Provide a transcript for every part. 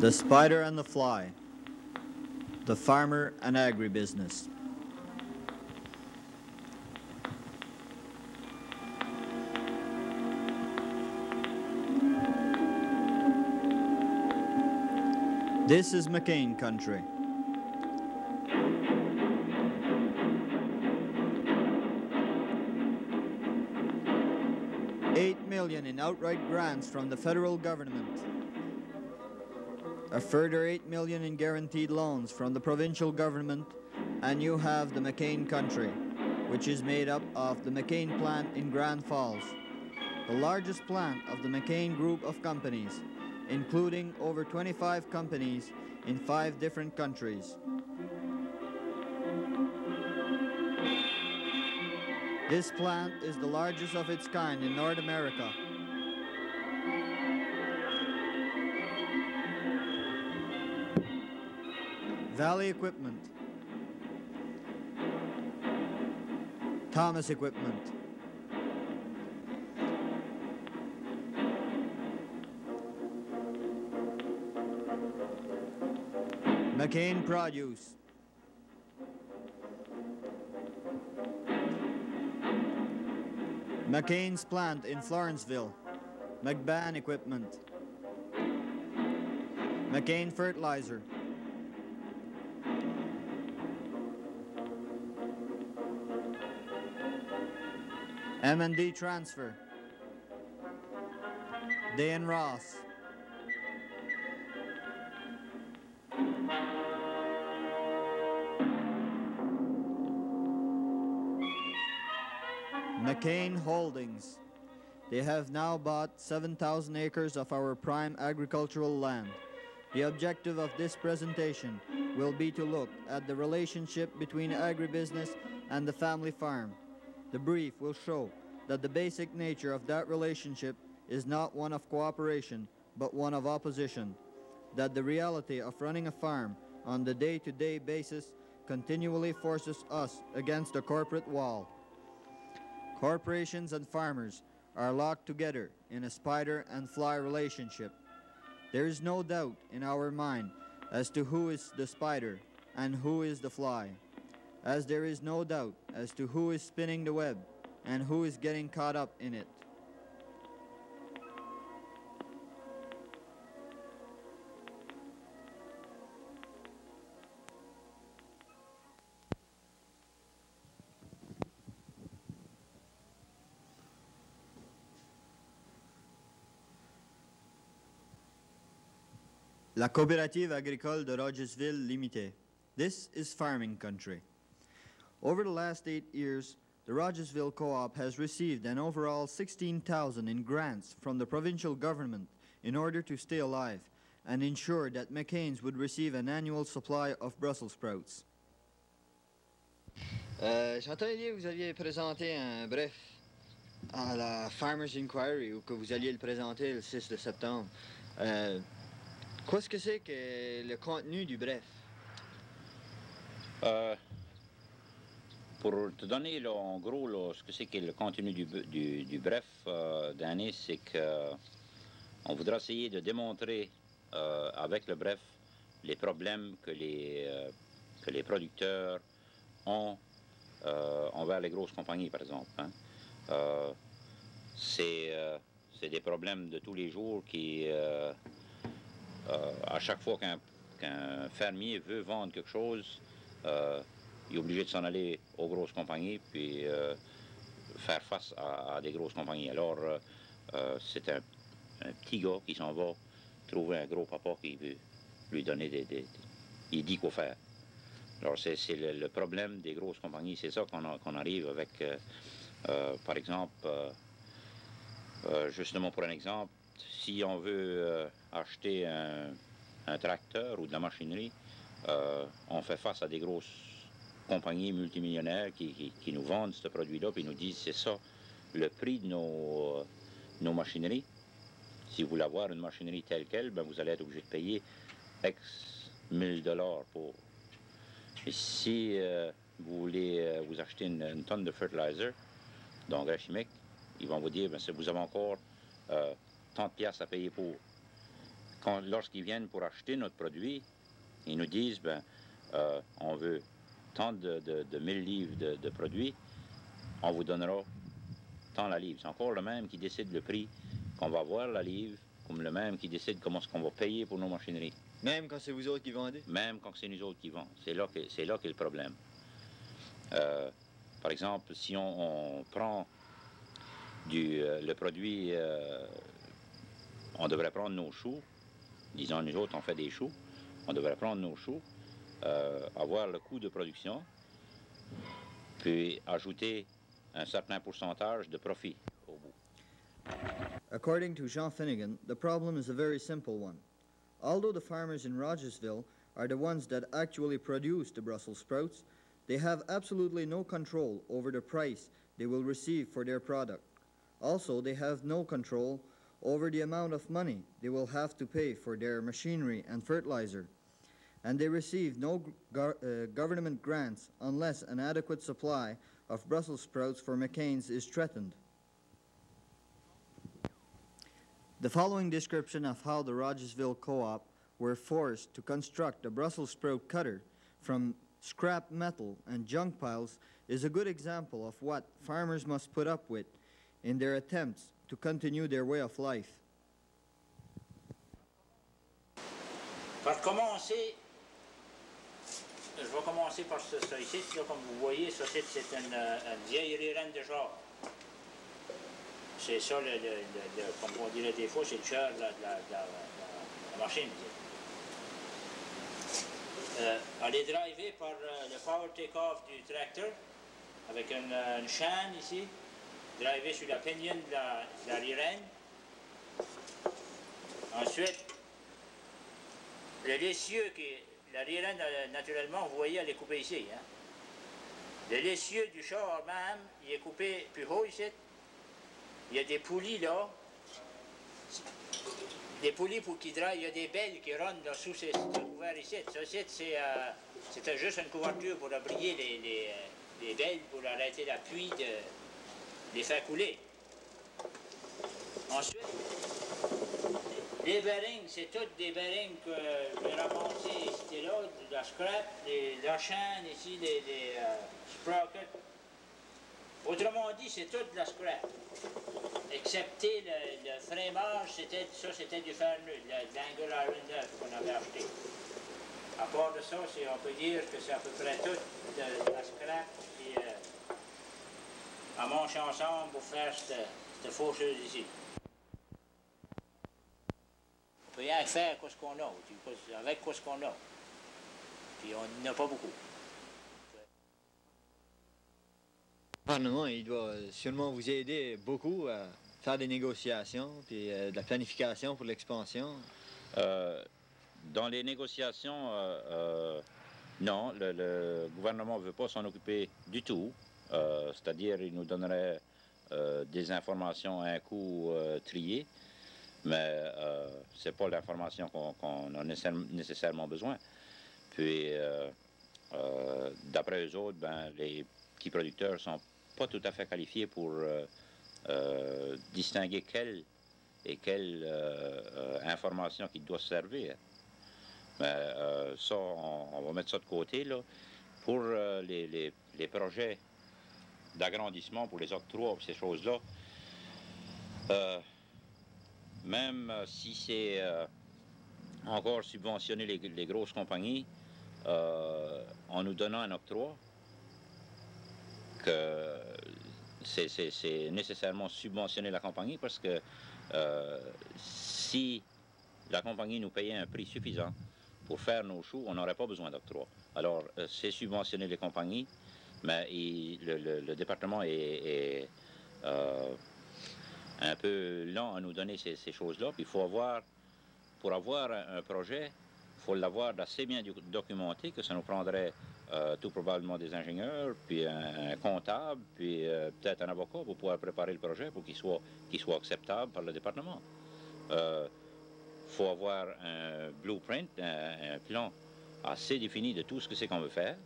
The Spider and the Fly, the Farmer and Agribusiness. This is McCain country. $8 million in outright grants from the federal government. A further $8 million in guaranteed loans from the provincial government, and you have the McCain country, which is made up of the McCain plant in Grand Falls, the largest plant of the McCain group of companies, including over 25 companies in 5 different countries. This plant is the largest of its kind in North America. Valley Equipment, Thomas Equipment, McCain Produce, McCain's plant in Florenceville, McBann Equipment, McCain Fertilizer, M&D Transfer, Day & Ross, McCain Holdings. They have now bought 7,000 acres of our prime agricultural land. The objective of this presentation will be to look at the relationship between agribusiness and the family farm. The brief will show that the basic nature of that relationship is not one of cooperation, but one of opposition. That the reality of running a farm on the day-to-day basis continually forces us against a corporate wall. Corporations and farmers are locked together in a spider and fly relationship. There is no doubt in our mind as to who is the spider and who is the fly, as there is no doubt as to who is spinning the web and who is getting caught up in it. La Coopérative Agricole de Rogersville Limitée. This is farming country. Over the last 8 years, the Rogersville Co-op has received an overall $16,000 in grants from the provincial government in order to stay alive and ensure that McCain's would receive an annual supply of Brussels sprouts. J'ai entendu dire que vous aviez présenté un bref à la Farmers Inquiry ou que vous alliez le présenter le 6 de septembre. Qu'est-ce que c'est que le contenu du bref? Pour te donner là, en gros là, ce que c'est que le contenu du bref d'année, c'est qu'on voudra essayer de démontrer avec le bref les problèmes que les producteurs ont envers les grosses compagnies, par exemple. Hein. C'est des problèmes de tous les jours qui... à chaque fois qu'un fermier veut vendre quelque chose, il est obligé de s'en aller aux grosses compagnies puis faire face à des grosses compagnies. Alors, c'est un petit gars qui s'en va trouver un gros papa qui veut lui donner il dit quoi faire. Alors, c'est le problème des grosses compagnies. C'est ça qu'on arrive avec, par exemple, justement pour un exemple, si on veut acheter un tracteur ou de la machinerie, on fait face à des grosses compagnies multimillionnaires qui nous vendent ce produit-là et nous disent c'est ça le prix de nos machineries. Si vous voulez avoir une machinerie telle quelle, ben vous allez être obligé de payer X $1000 pour. Et si vous voulez vous acheter une tonne de fertilizer, d'engrais chimique, ils vont vous dire ben, vous avez encore tant de piastres à payer pour. lorsqu'ils viennent pour acheter notre produit, ils nous disent, ben, on veut tant de 1000 livres de produits, on vous donnera tant la livre. C'est encore le même qui décide le prix qu'on va avoir la livre, comme le même qui décide comment est-ce qu'on va payer pour nos machineries. Même quand c'est vous autres qui vendez? Même quand c'est nous autres qui vendons. C'est là qu'est le problème. Par exemple, si on prend le produit, on devrait prendre nos choux, disons nous autres on fait des choux, on devrait prendre nos choux, avoir le coût de production, puis ajouter un certain pourcentage de profit au bout. According to Jean Finnegan, the problem is a very simple one. Although the farmers in Rogersville are the ones that actually produce the Brussels sprouts, they have absolutely no control over the price they will receive for their product. Also, they have no control over the amount of money they will have to pay for their machinery and fertilizer. And they receive no government grants unless an adequate supply of Brussels sprouts for McCain's is threatened. The following description of how the Rogersville Co-op were forced to construct a Brussels sprout cutter from scrap metal and junk piles is a good example of what farmers must put up with in their attempts to continue their way of life. Pour commencer, je vais commencer par ça ici. Là, comme vous voyez, ça c'est une vieille rirenne de genre. C'est ça, comme on dirait des fois, c'est le cœur de la machine. Elle est drivée par le power take-off du tracteur, avec une chaîne ici, drivée sur la pinion de la rirenne. Ensuite, le l'essieu, la rirenne, naturellement, vous voyez, elle est coupée ici. Hein? Le l'essieu du char même, il est coupé plus haut ici. Il y a des poulies là, des poulies pour qu'ils drive, il y a des belles qui rentrent là, sous ces couverts ici. Ça, c'était juste une couverture pour abrier les belles, pour arrêter la pluie de les faire couler. Ensuite, les bearings, c'est toutes des bearings que j'ai ramassés ici là, de la scrap, la chaîne ici, les sprockets. Autrement dit, c'est tout de la scrap. Excepté le frémage, c'était du fer nul, de l'angle iron neuf qu'on avait acheté. À part de ça, on peut dire que c'est à peu près tout de la scrap qui a manché ensemble pour faire cette faucheuse ici. On peut rien faire avec ce qu'on a, avec ce qu'on a. Puis on n'en a pas beaucoup. Le gouvernement, il doit sûrement vous aider beaucoup à faire des négociations et de la planification pour l'expansion. Dans les négociations, non, le gouvernement ne veut pas s'en occuper du tout. C'est-à-dire, il nous donnerait des informations à un coup triées, mais ce n'est pas l'information qu'on a nécessairement besoin. Puis, d'après eux autres, ben, les petits producteurs ne sont pas tout à fait qualifiés pour distinguer quelle information qui doit se servir. Mais ça, on va mettre ça de côté, là. Pour les projets d'agrandissement, pour les octrois, ces choses-là, même si c'est encore subventionner les grosses compagnies, en nous donnant un octroi, que c'est nécessairement subventionner la compagnie, parce que si la compagnie nous payait un prix suffisant pour faire nos choux, on n'aurait pas besoin d'octroi. Alors, c'est subventionner les compagnies, mais le département est un peu lent à nous donner ces choses-là. Puis il faut pour avoir un projet, il faut l'avoir assez bien documenté, que ça nous prendrait tout probablement des ingénieurs, puis un comptable, puis peut-être un avocat pour pouvoir préparer le projet pour qu'il soit acceptable par le département. Il faut avoir un blueprint, un plan assez défini de tout ce que c'est qu'on veut faire.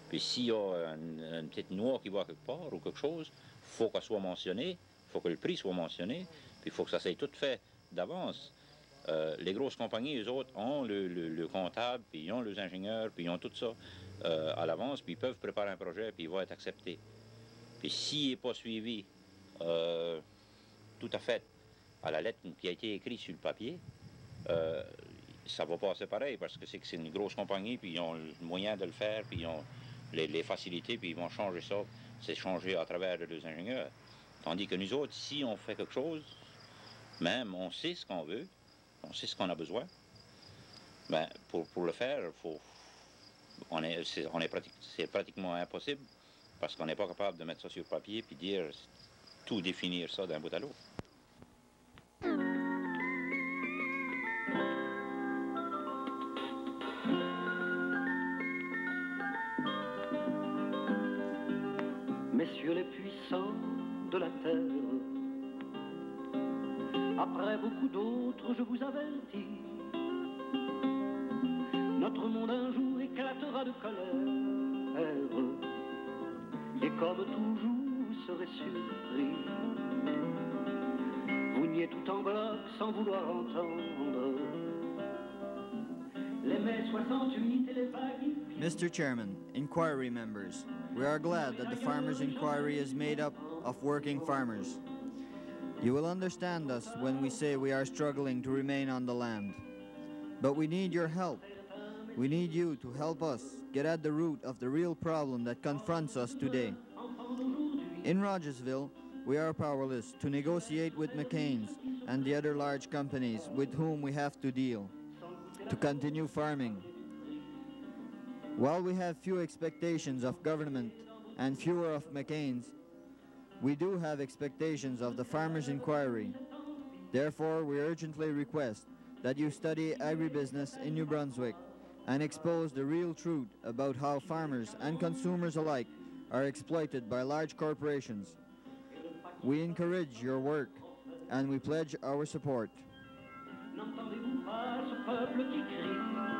Puis s'il y a une petite noix qui va quelque part ou quelque chose, il faut qu'elle soit mentionnée, il faut que le prix soit mentionné, puis il faut que ça soit tout fait d'avance. Les grosses compagnies, eux autres, ont le comptable, puis ils ont les ingénieurs, puis ils ont tout ça à l'avance, puis ils peuvent préparer un projet, puis il va être accepté. Puis s'il n'est pas suivi tout à fait à la lettre qui a été écrite sur le papier, ça va passer pareil, parce que c'est une grosse compagnie, puis ils ont le moyen de le faire, puis ils ont les facilités, puis ils vont changer ça. C'est changé à travers les ingénieurs. Tandis que nous autres, si on fait quelque chose, même on sait ce qu'on veut, on sait ce qu'on a besoin, ben, pour le faire, c'est pratiquement impossible, parce qu'on n'est pas capable de mettre ça sur papier puis dire tout définir ça d'un bout à l'autre. Messieurs les puissants de la terre, après beaucoup d'autres, je vous avertis, notre monde un jour éclatera de colère, et comme toujours, vous serez surpris. Vous niez tout en bloc sans vouloir entendre les mai 68 et les vagues. Mr. Chairman, inquiry members, we are glad that the Farmers' Inquiry is made up of working farmers. You will understand us when we say we are struggling to remain on the land. But we need your help. We need you to help us get at the root of the real problem that confronts us today. In Rogersville, we are powerless to negotiate with McCain's and the other large companies with whom we have to deal to continue farming. While we have few expectations of government and fewer of McCain's, we do have expectations of the Farmers' Inquiry. Therefore, we urgently request that you study agribusiness in New Brunswick and expose the real truth about how farmers and consumers alike are exploited by large corporations. We encourage your work and we pledge our support. N'entendez-vous pas ce peuple qui crie?